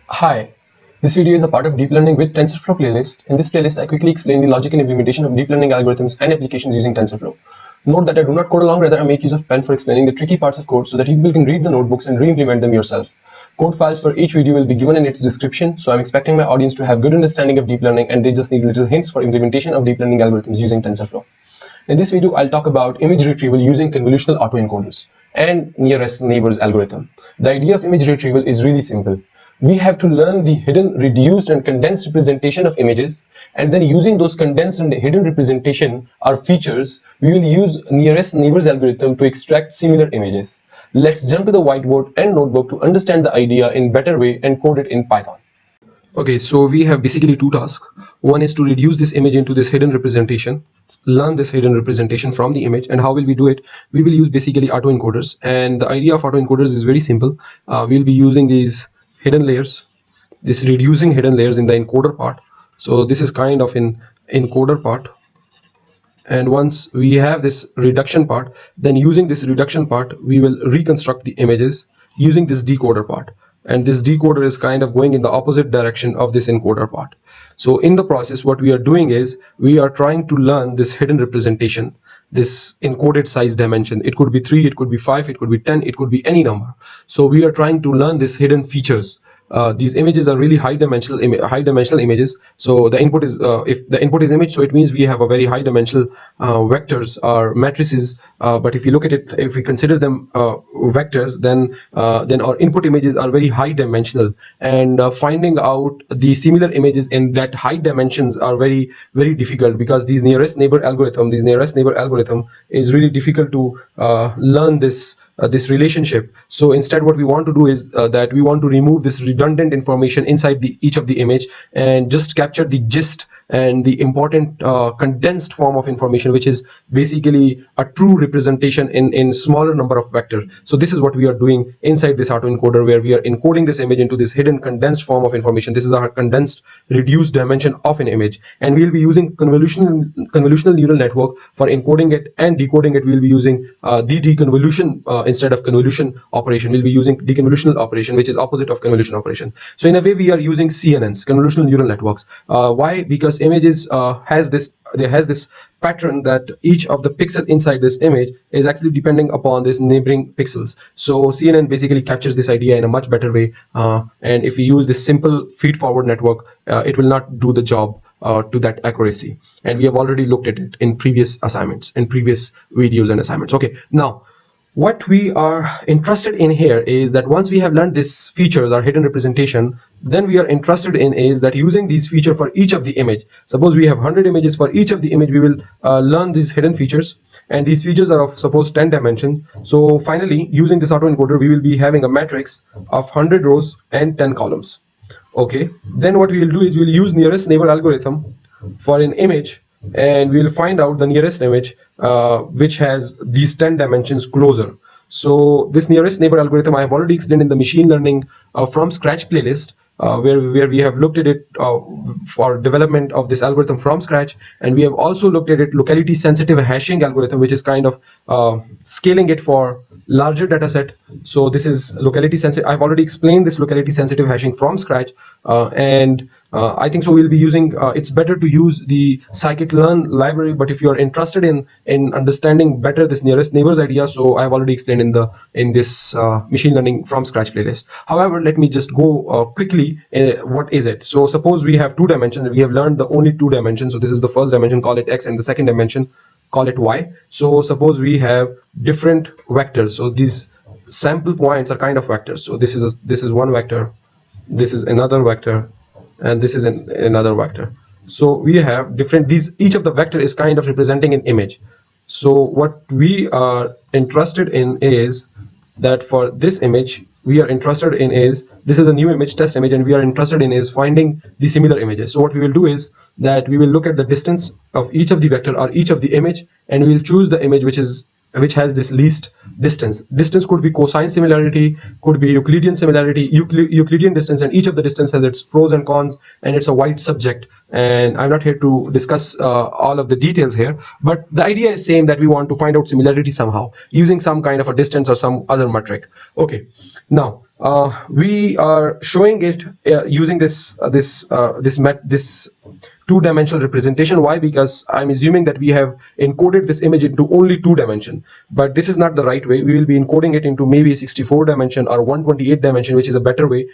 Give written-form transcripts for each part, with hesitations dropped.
Hi, this video is a part of Deep Learning with TensorFlow playlist. In this playlist, I quickly explain the logic and implementation of deep learning algorithms and applications using TensorFlow. Note that I do not code along, rather I make use of pen for explaining the tricky parts of code so that you people can read the notebooks and re-implement them yourself. Code files for each video will be given in its description, so I'm expecting my audience to have good understanding of deep learning and they just need little hints for implementation of deep learning algorithms using TensorFlow. In this video, I'll talk about image retrieval using convolutional autoencoders and nearest neighbors algorithm. The idea of image retrieval is really simple. We have to learn the hidden, reduced and condensed representation of images, and then using those condensed and hidden representation or features, we will use nearest neighbors algorithm to extract similar images. Let's jump to the whiteboard and notebook to understand the idea in better way and code it in Python. Okay, so we have basically two tasks. One is to reduce this image into this hidden representation, learn this hidden representation from the image. And how will we do it? We will use basically autoencoders. And the idea of autoencoders is very simple. We'll be using these hidden layers, this reducing hidden layers in the encoder part. So this is kind of in encoder part. And once we have this reduction part, then using this reduction part, we will reconstruct the images using this decoder part. And this decoder is kind of going in the opposite direction of this encoder part. So in the process, what we are doing is we are trying to learn this hidden representation, this encoded size dimension. It could be 3, it could be 5, it could be 10, it could be any number. So we are trying to learn this hidden features. These images are really high dimensional images. So the input is if the input is image, so it means we have a very high dimensional vectors or matrices. But if you look at it, if we consider them vectors, then our input images are very high dimensional, and finding out the similar images in that high dimensions are very difficult, because these nearest neighbor algorithm is really difficult to learn this relationship. So instead, what we want to do is that we want to remove this redundant information inside each of the image and just capture the gist and the important condensed form of information, which is basically a true representation in smaller number of vectors. So this is what we are doing inside this autoencoder, where we are encoding this image into this hidden condensed form of information. This is our condensed reduced dimension of an image, and we'll be using convolutional neural network for encoding it and decoding it. We'll be using the deconvolution instead of convolution operation. We'll be using deconvolutional operation, which is opposite of convolution operation. So in a way, we are using CNNs, convolutional neural networks. Why? Because images has this pattern that each of the pixel inside this image is actually depending upon this neighboring pixels. So CNN basically captures this idea in a much better way. And if we use this simple feed-forward network, it will not do the job to that accuracy. And we have already looked at it in previous assignments, in previous videos and assignments. Okay, now what we are interested in here is that once we have learned this features or hidden representation, then we are interested in is that using these feature for each of the image. Suppose we have 100 images. For each of the image, we will learn these hidden features, and these features are of suppose 10 dimensions. So finally, using this autoencoder, we will be having a matrix of 100 rows and 10 columns. Okay, then what we will do is we'll use nearest neighbor algorithm for an image, and we'll find out the nearest image which has these 10 dimensions closer. So this nearest neighbor algorithm I have already explained in the machine learning from scratch playlist, where we have looked at it for development of this algorithm from scratch. And we have also looked at it locality sensitive hashing algorithm, which is kind of scaling it for larger data set. So this is locality sensitive. I've already explained this locality sensitive hashing from scratch, and I think so we'll be using it's better to use the scikit-learn library. But if you are interested in understanding better this nearest neighbors idea, so I've already explained in this machine learning from scratch playlist. However, let me just go quickly. What is it? So suppose we have 2 dimensions. We have learned the only 2 dimensions. So this is the first dimension, call it x, and the second dimension, call it y. So suppose we have different vectors. So these sample points are kind of vectors. So this is one vector, this is another vector, and this is another vector. So we have different, each of the vector is kind of representing an image. So what we are interested in is that for this image, we are interested in is this is a new image, test image, and we are interested in is finding the similar images. So what we will do is that we will look at the distance of each of the vector or each of the image, and we will choose the image which has this least distance. Distance could be cosine similarity, could be Euclidean similarity, Euclidean distance, and each of the distance has its pros and cons, and it's a wide subject. And I'm not here to discuss all of the details here, but the idea is same, that we want to find out similarity somehow using some kind of a distance or some other metric. Okay, now we are showing it using this two-dimensional representation. Why? Because I'm assuming that we have encoded this image into only two dimension, but this is not the right way. We will be encoding it into maybe 64 dimension or 128 dimension, which is a better way.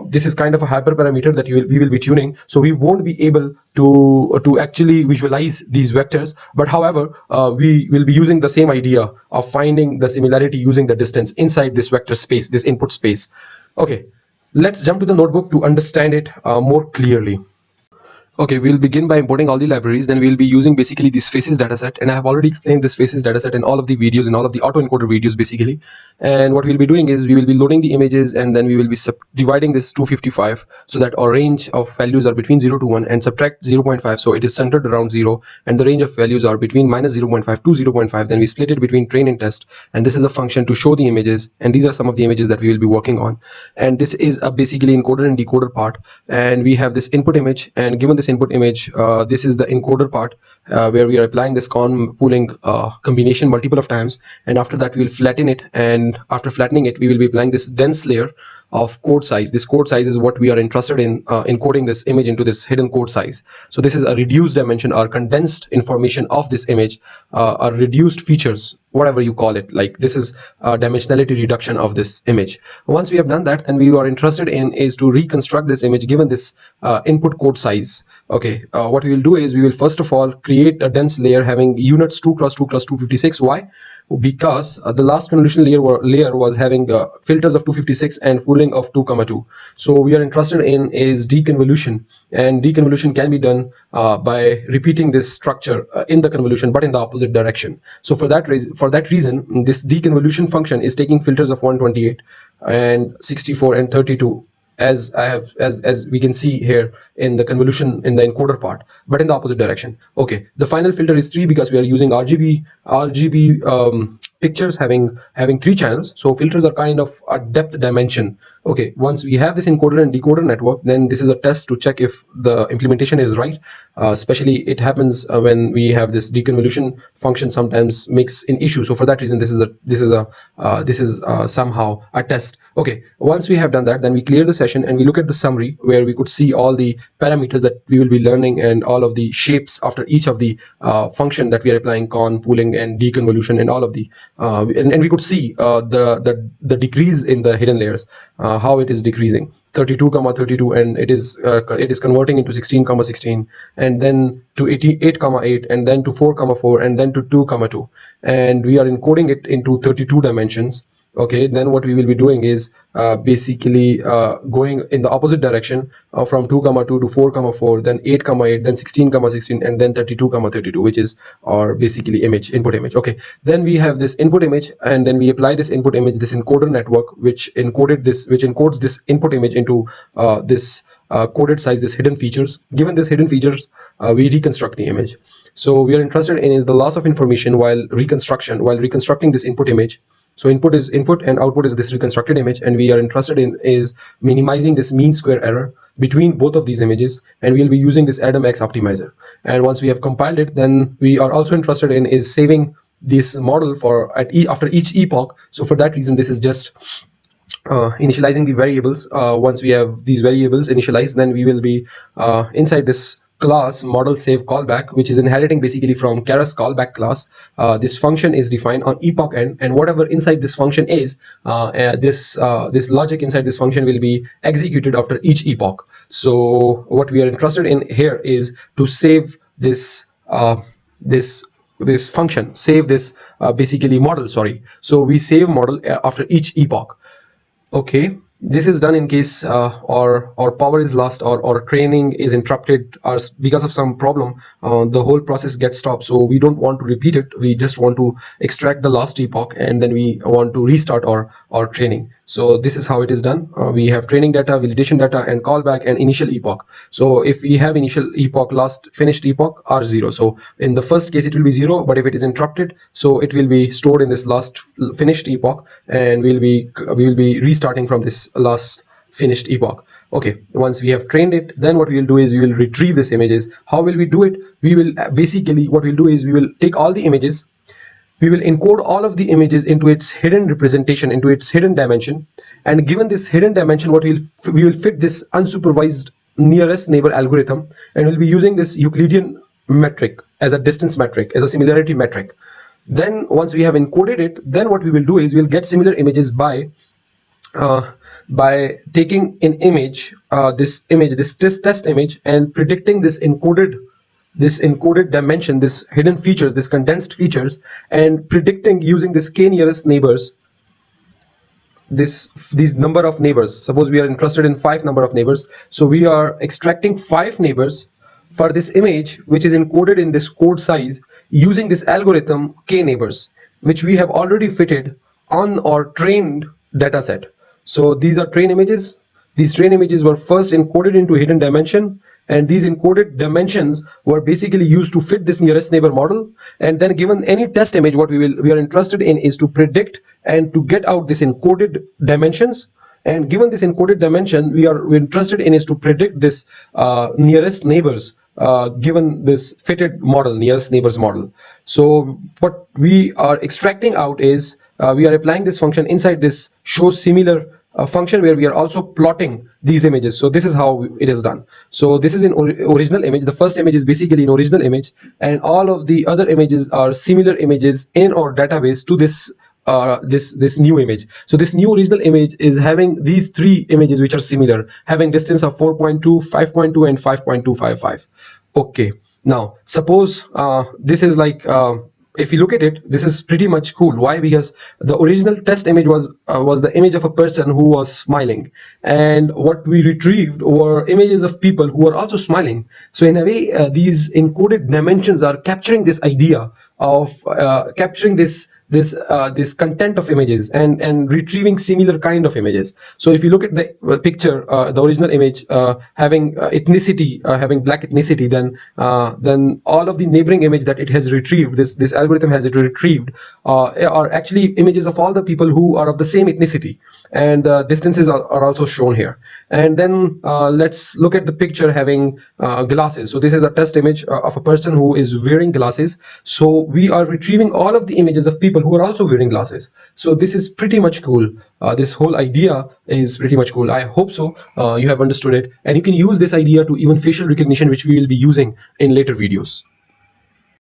This is kind of a hyperparameter that we will be tuning, so we won't be able to actually visualize these vectors. But however, we will be using the same idea of finding the similarity using the distance inside this vector space, this input space. Okay, let's jump to the notebook to understand it more clearly. Okay, we'll begin by importing all the libraries. Then we'll be using basically this faces dataset, and I have already explained this faces dataset in all of the videos, in all of the autoencoder videos basically. And what we'll be doing is we will be loading the images, and then we will be dividing this 255 so that our range of values are between 0 to 1, and subtract 0.5, so it is centered around 0, and the range of values are between minus 0.5 to 0.5. Then we split it between train and test, and this is a function to show the images, and these are some of the images that we will be working on. And this is a basically encoder and decoder part, and we have this input image, and given this input image, this is the encoder part, where we are applying this con pooling combination multiple of times, and after that we will flatten it, and after flattening it we will be applying this dense layer of code size. This code size is what we are interested in encoding this image into this hidden code size. So this is a reduced dimension or condensed information of this image, or reduced features, whatever you call it. Like this is a dimensionality reduction of this image. Once we have done that, then we are interested in is to reconstruct this image given this input code size. Okay, what we will do is we will first of all create a dense layer having units 2 cross 2 cross 256. Why? Because the last convolution layer was having filters of 256 and pooling of 2,2. So we are interested in is deconvolution, and deconvolution can be done by repeating this structure in the convolution but in the opposite direction. So for that reason, this deconvolution function is taking filters of 128 and 64 and 32, as I have as we can see here in the convolution in the encoder part, but in the opposite direction. Okay, the final filter is 3 because we are using RGB pictures having 3 channels, so filters are kind of a depth dimension. Okay, once we have this encoder and decoder network, then this is a test to check if the implementation is right. Especially it happens when we have this deconvolution function sometimes makes an issue. So for that reason, this is somehow a test. Okay, once we have done that, then we clear the session and we look at the summary where we could see all the parameters that we will be learning and all of the shapes after each of the function that we are applying, con, pooling, and deconvolution, and all of the and we could see the decrease in the hidden layers, how it is decreasing 32 comma 32, and it is converting into 16 comma 16, and then to 88 comma 8, and then to 4 comma 4, and then to 2 comma 2, and we are encoding it into 32 dimensions. Okay, then what we will be doing is basically going in the opposite direction, from 2 comma 2 to 4 comma 4, then 8 comma 8, then 16 comma 16, and then 32 comma 32, which is our basically input image. Okay, then we have this input image, and then we apply this input image, this encoder network, which encodes this input image into this coded size, this hidden features. Given this hidden features, we reconstruct the image. So we are interested in is the loss of information while reconstructing this input image. So input is input and output is this reconstructed image, and we are interested in is minimizing this mean square error between both of these images, and we'll be using this AdamX optimizer. And once we have compiled it, then we are also interested in is saving this model for after each epoch. So for that reason, this is just initializing the variables. Once we have these variables initialized, then we will be inside this class model save callback, which is inheriting basically from Keras callback class. This function is defined on epoch end, and whatever inside this function is, this logic inside this function will be executed after each epoch. So what we are interested in here is to save this this function, save this basically model. Sorry, so we save model after each epoch. Okay, this is done in case our power is lost, or training is interrupted, or because of some problem the whole process gets stopped. So we don't want to repeat it. We just want to extract the last epoch, and then we want to restart our training. So this is how it is done. We have training data, validation data, and callback, and initial epoch. So if we have initial epoch, last finished epoch are 0. So in the first case it will be 0, but if it is interrupted, so it will be stored in this last finished epoch, and we will be restarting from this last finished epoch. Okay, once we have trained it, then what we will do is we will retrieve these images. How will we do it? We will basically, what we'll do is we will take all the images, We will encode all of the images into its hidden representation, into its hidden dimension, and given this hidden dimension, we will fit this unsupervised nearest neighbor algorithm, and we'll be using this Euclidean metric as a distance metric, as a similarity metric. Then once we have encoded it, then what we will do is we'll get similar images by taking an image, this test image, and predicting this encoded dimension, this hidden features, this condensed features, and predicting using this k nearest neighbors, these number of neighbors. Suppose we are interested in 5 number of neighbors, so we are extracting 5 neighbors for this image, which is encoded in this code size using this algorithm k neighbors, which we have already fitted on our trained data set. So these are train images. These train images were first encoded into hidden dimension, and these encoded dimensions were basically used to fit this nearest neighbor model. And then given any test image, what we are interested in is to predict and to get out this encoded dimensions. And given this encoded dimension, we're interested in is to predict this nearest neighbors, given this fitted model, nearest neighbors model. So what we are extracting out is we are applying this function inside this show similar function, where we are also plotting these images. So this is how it is done. So this is an original image. The first image is basically an original image, and all of the other images are similar images in our database to this this new image. So this new original image is having these 3 images which are similar, having distance of 4.2, 5.2, and 5.255. Okay, now suppose this is like if you look at it, this is pretty much cool. Why? Because the original test image was the image of a person who was smiling, and what we retrieved were images of people who are also smiling. So in a way, these encoded dimensions are capturing this idea of capturing this content of images and retrieving similar kind of images. So if you look at the picture, the original image having ethnicity, having black ethnicity, then all of the neighboring image that it has retrieved, this algorithm has it retrieved, are actually images of all the people who are of the same ethnicity, and the distances are also shown here. And then let's look at the picture having glasses. So this is a test image of a person who is wearing glasses. So we are retrieving all of the images of people who are also wearing glasses. So this is pretty much cool. This whole idea is pretty much cool. I hope so you have understood it, and you can use this idea to even facial recognition, which we will be using in later videos.